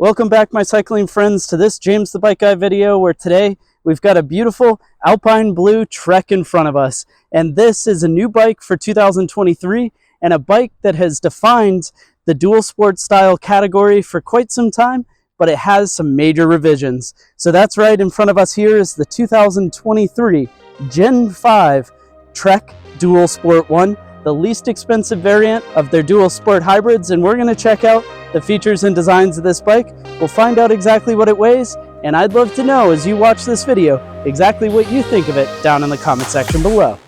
Welcome back, my cycling friends, to this James the Bike Guy video, where today we've got a beautiful Alpine Blue Trek in front of us. And this is a new bike for 2023 and a bike that has defined the dual sport style category for quite some time, but it has some major revisions. So that's right, in front of us here is the 2023 Gen 5 Trek Dual Sport 1, the least expensive variant of their dual sport hybrids, and we're going to check out the features and designs of this bike. We'll find out exactly what it weighs, and I'd love to know, as you watch this video, exactly what you think of it down in the comment section below.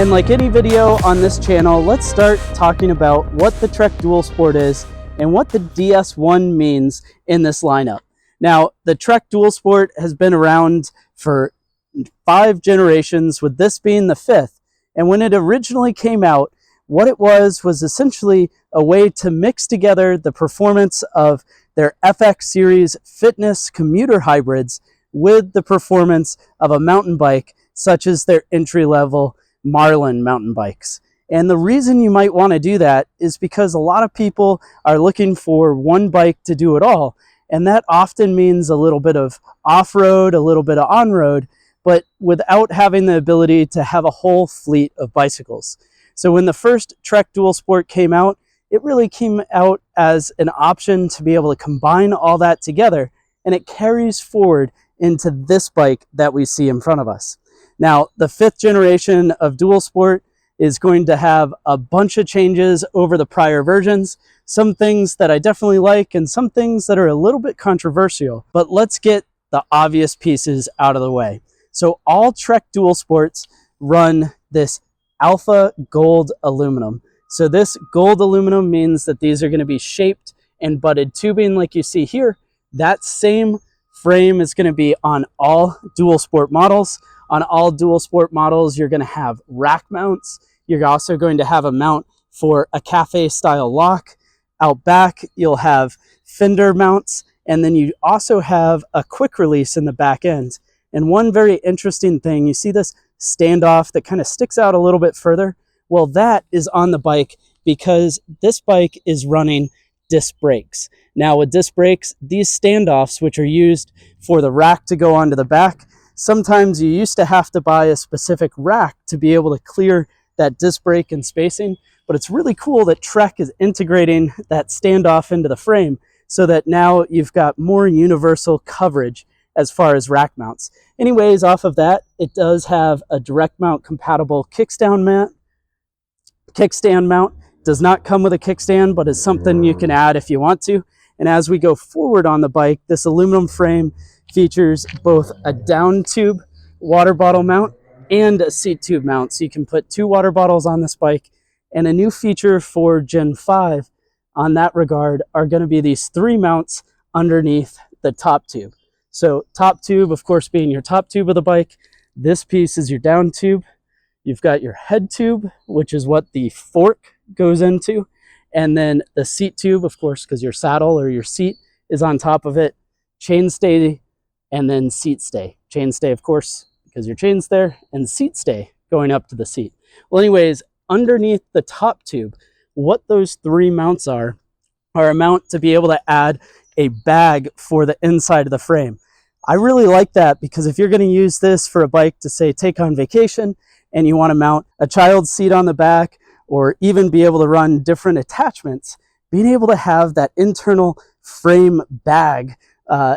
And like any video on this channel, let's start talking about what the Trek Dual Sport is and what the DS1 means in this lineup. Now, the Trek Dual Sport has been around for 5 generations, with this being the 5th. And when it originally came out, what it was essentially a way to mix together the performance of their FX series fitness commuter hybrids with the performance of a mountain bike, such as their entry-level Marlin mountain bikes. And the reason you might want to do that is because a lot of people are looking for one bike to do it all. And that often means a little bit of off-road, a little bit of on-road, but without having the ability to have a whole fleet of bicycles. So when the first Trek Dual Sport came out, it really came out as an option to be able to combine all that together, and it carries forward into this bike that we see in front of us. Now, the 5th generation of Dual Sport is going to have a bunch of changes over the prior versions, some things that I definitely like and some things that are a little bit controversial. But let's get the obvious pieces out of the way. So all Trek Dual Sports run this Alpha Gold aluminum. So this gold aluminum means that these are going to be shaped and butted tubing like you see here. That same frame is going to be on all Dual Sport models. On all Dual Sport models, you're going to have rack mounts. You're also going to have a mount for a cafe style lock. Out back, you'll have fender mounts, and then you also have a quick release in the back end. And one very interesting thing, you see this standoff that kind of sticks out a little bit further? Well, that is on the bike because this bike is running disc brakes. Now with disc brakes, these standoffs, which are used for the rack to go onto the back, sometimes you used to have to buy a specific rack to be able to clear that disc brake and spacing. But it's really cool that Trek is integrating that standoff into the frame so that now you've got more universal coverage as far as rack mounts. Anyways, off of that, it does have a direct mount compatible kickstand mount. Does not come with a kickstand, but is something you can add if you want to. And as we go forward on the bike, this aluminum frame features both a down tube water bottle mount and a seat tube mount. So you can put 2 water bottles on this bike. And a new feature for Gen 5 on that regard are going to be these 3 mounts underneath the top tube. So top tube, of course, being your top tube of the bike. This piece is your down tube. You've got your head tube, which is what the fork goes into. And then the seat tube, of course, because your saddle or your seat is on top of it. Chain stay, and then seat stay. Chain stay, of course, because your chain's there, and seat stay going up to the seat. Well, anyways, underneath the top tube, what those 3 mounts are a mount to be able to add a bag for the inside of the frame. I really like that because if you're going to use this for a bike to, say, take on vacation and you want to mount a child's seat on the back or even be able to run different attachments, being able to have that internal frame bag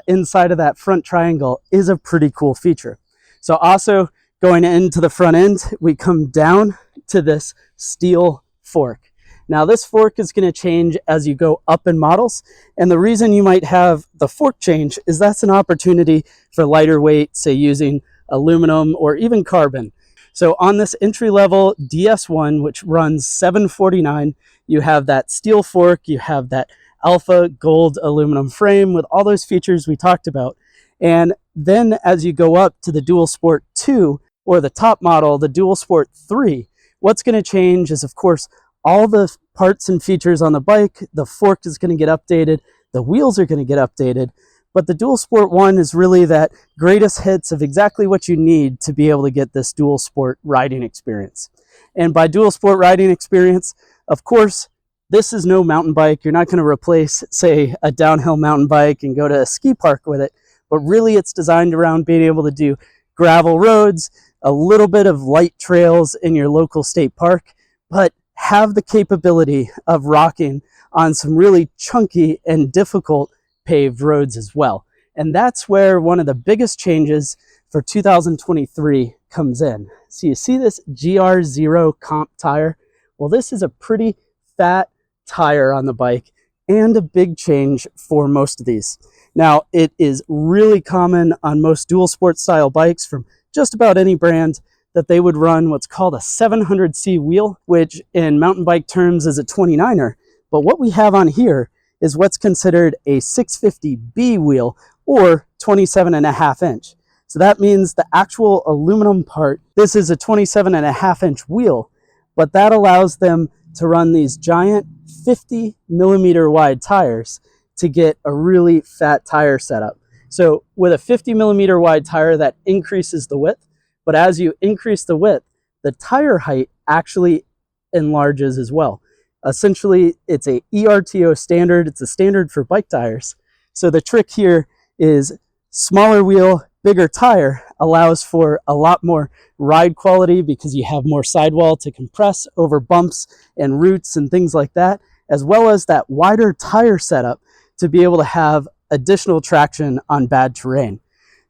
inside of that front triangle is a pretty cool feature. So also going into the front end, we come down to this steel fork. Now this fork is going to change as you go up in models, and the reason you might have the fork change is that's an opportunity for lighter weight, say using aluminum or even carbon. So on this entry-level DS1, which runs $749, you have that steel fork, you have that Alpha Gold aluminum frame with all those features we talked about. And then as you go up to the Dual Sport 2, or the top model, the Dual Sport 3, what's going to change is, of course, all the parts and features on the bike. The fork is going to get updated. The wheels are going to get updated. But the Dual Sport 1 is really that greatest hits of exactly what you need to be able to get this Dual Sport riding experience. And by Dual Sport riding experience, of course, this is no mountain bike. You're not going to replace, say, a downhill mountain bike and go to a ski park with it, but really it's designed around being able to do gravel roads, a little bit of light trails in your local state park, but have the capability of rocking on some really chunky and difficult paved roads as well. And that's where one of the biggest changes for 2023 comes in. So you see this GR0 comp tire? Well, this is a pretty fat tire on the bike and a big change for most of these. Now, it is really common on most dual sport style bikes from just about any brand that they would run what's called a 700C wheel, which in mountain bike terms is a 29er. But what we have on here is what's considered a 650B wheel, or 27.5 inch. So that means the actual aluminum part, this is a 27.5 inch wheel, but that allows them to run these giant 50 millimeter wide tires to get a really fat tire setup. So with a 50 millimeter wide tire, that increases the width, but as you increase the width, the tire height actually enlarges as well. Essentially, it's a ERTO standard. It's a standard for bike tires. So the trick here is smaller wheel, bigger tire allows for a lot more ride quality because you have more sidewall to compress over bumps and roots and things like that, as well as that wider tire setup to be able to have additional traction on bad terrain.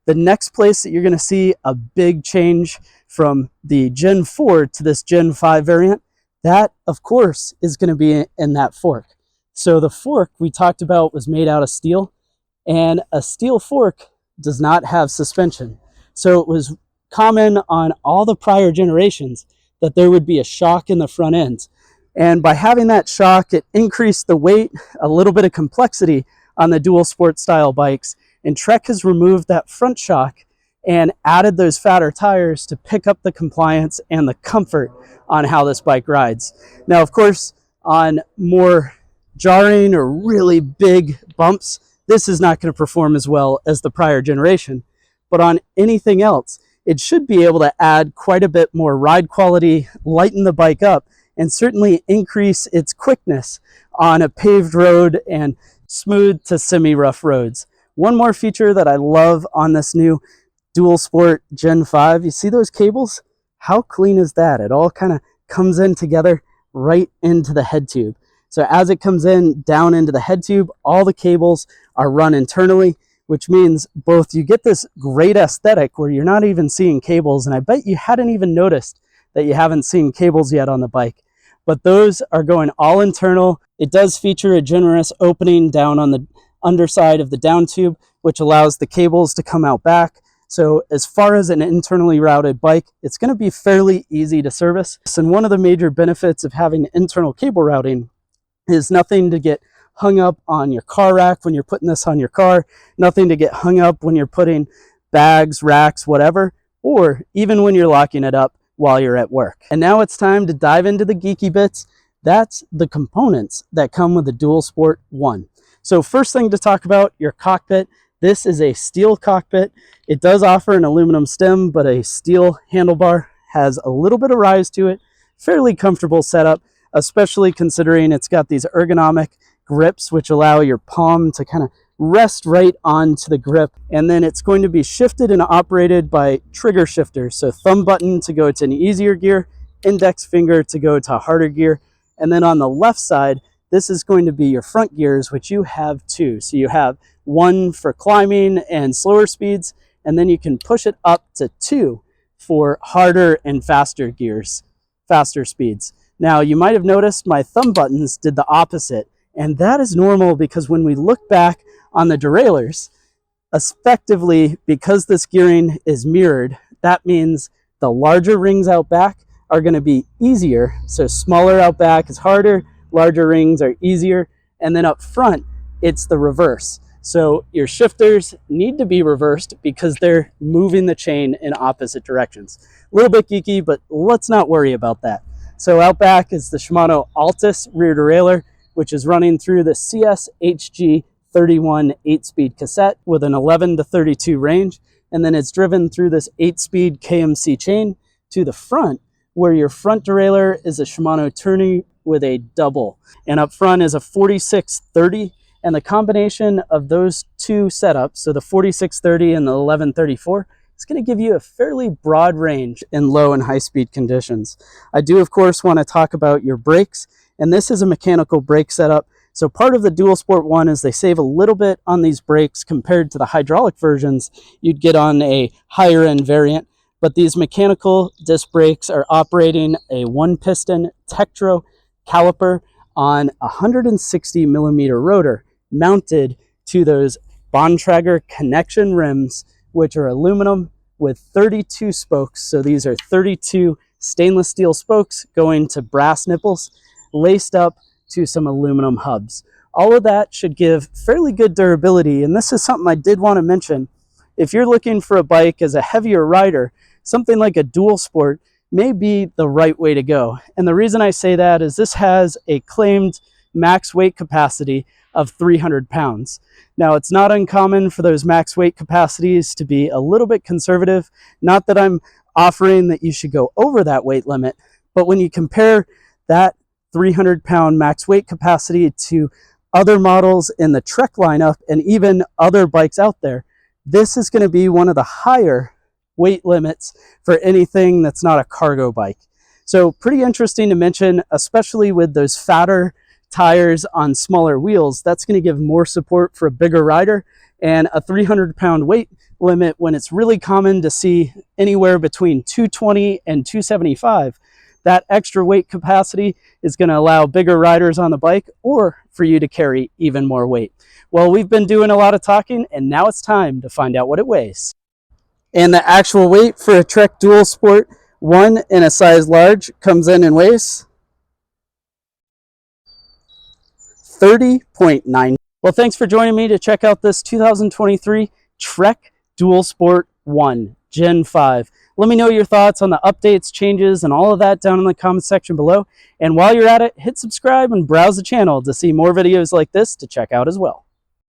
The next place that you're going to see a big change from the Gen 4 to this Gen 5 variant, that of course is going to be in that fork. So the fork we talked about was made out of steel, and a steel fork does not have suspension. So it was common on all the prior generations that there would be a shock in the front end. And by having that shock, it increased the weight, a little bit of complexity on the dual sport style bikes. And Trek has removed that front shock and added those fatter tires to pick up the compliance and the comfort on how this bike rides. Now, of course, on more jarring or really big bumps, this is not going to perform as well as the prior generation. But on anything else, it should be able to add quite a bit more ride quality, lighten the bike up, and certainly increase its quickness on a paved road and smooth to semi-rough roads. One more feature that I love on this new Dual Sport Gen 5, you see those cables? How clean is that? It all kind of comes in together right into the head tube. So as it comes in down into the head tube, all the cables are run internally, which means both you get this great aesthetic where you're not even seeing cables, and I bet you hadn't even noticed that you haven't seen cables yet on the bike, but those are going all internal. It does feature a generous opening down on the underside of the down tube, which allows the cables to come out back. So as far as an internally routed bike, it's going to be fairly easy to service. And one of the major benefits of having internal cable routing is nothing to get hung up on your car rack when you're putting this on your car, nothing to get hung up when you're putting bags, racks, whatever, or even when you're locking it up while you're at work. And now it's time to dive into the geeky bits. That's the components that come with the Dual Sport 1. So first thing to talk about, your cockpit. This is a steel cockpit. It does offer an aluminum stem, but a steel handlebar, has a little bit of rise to it. Fairly comfortable setup, especially considering it's got these ergonomic grips which allow your palm to kind of rest right onto the grip. And then it's going to be shifted and operated by trigger shifters. So thumb button to go to an easier gear, index finger to go to a harder gear. And then on the left side, this is going to be your front gears, which you have two. So you have one for climbing and slower speeds, and then you can push it up to 2 for harder and faster gears, faster speeds. Now, you might have noticed my thumb buttons did the opposite, and that is normal because when we look back on the derailleurs, effectively, because this gearing is mirrored, that means the larger rings out back are going to be easier. So smaller out back is harder, larger rings are easier, and then up front, it's the reverse. So your shifters need to be reversed because they're moving the chain in opposite directions. A little bit geeky, but let's not worry about that. So out back is the Shimano Altus rear derailleur, which is running through the CS HG 31 8-speed cassette with an 11 to 32 range. And then it's driven through this 8-speed KMC chain to the front, where your front derailleur is a Shimano with a double. And up front is a 4630. And the combination of those two setups, so the 4630 and the 1134, is going to give you a fairly broad range in low and high speed conditions. I do, of course, want to talk about your brakes. And this is a mechanical brake setup. So part of the Dual Sport 1 is they save a little bit on these brakes compared to the hydraulic versions you'd get on a higher end variant. But these mechanical disc brakes are operating a 1-piston Tektro caliper on a 160 millimeter rotor mounted to those Bontrager connection rims, which are aluminum with 32 spokes. So these are 32 stainless steel spokes going to brass nipples, laced up to some aluminum hubs. All of that should give fairly good durability. And this is something I did want to mention. If you're looking for a bike as a heavier rider, something like a Dual Sport may be the right way to go. And the reason I say that is this has a claimed max weight capacity of 300 pounds. Now, it's not uncommon for those max weight capacities to be a little bit conservative. Not that I'm offering that you should go over that weight limit, but when you compare that 300-pound max weight capacity to other models in the Trek lineup and even other bikes out there, this is going to be one of the higher weight limits for anything that's not a cargo bike. So pretty interesting to mention, especially with those fatter tires on smaller wheels. That's going to give more support for a bigger rider, and a 300-pound weight limit when it's really common to see anywhere between 220 and 275. That extra weight capacity is going to allow bigger riders on the bike or for you to carry even more weight. Well, we've been doing a lot of talking, and now it's time to find out what it weighs. And the actual weight for a Trek Dual Sport 1 in a size large comes in and weighs 30.9. Well, thanks for joining me to check out this 2023 Trek Dual Sport 1 Gen 5. Let me know your thoughts on the updates, changes, and all of that down in the comment section below. And while you're at it, hit subscribe and browse the channel to see more videos like this to check out as well.